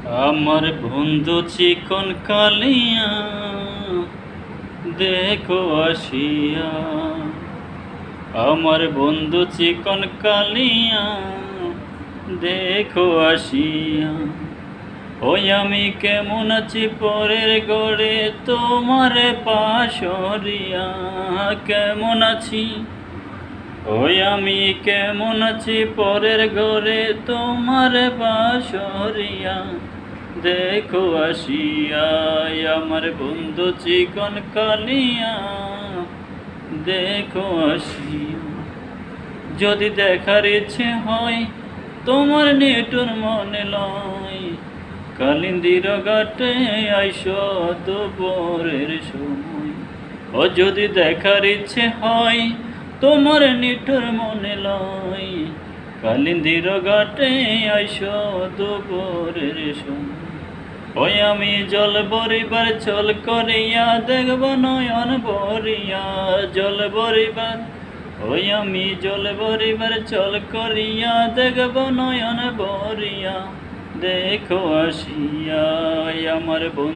আমার বন্ধু চিকন কালিয়া দেখো আসিয়া। আমার বন্ধু চিকন কালিয়া দেখো আসিয়া। ওই আমি কেমন আছি পরের গড়ে তোমার পাশরিয়া। কেমন আছি ওই আমি কেমন আছি পরের ঘরে তোমার বাসরিয়া। দেখো আসিয়া আমার বন্ধু চিকন কালিয়া দেখো আসিয়া। যদি দেখার ইচ্ছে হয় তোমার নিটুর মনে লয়, কালিন্দির ঘাটে আইস দুপুরের সময়। ও যদি দেখার ইচ্ছে হয় তোমার নিঠুর মনে লয়, কালিন্দির ঘাটে আইস দুপুরের সময়। ওই আমি জল বরিবার চল করিয়া দেখব নয়ন ভরিয়া। জল বরিবার ওই আমি জল বরিবার চল করিয়া দেখব নয়ন ভরিয়া। দেখো আসিয়া আমার বন্ধু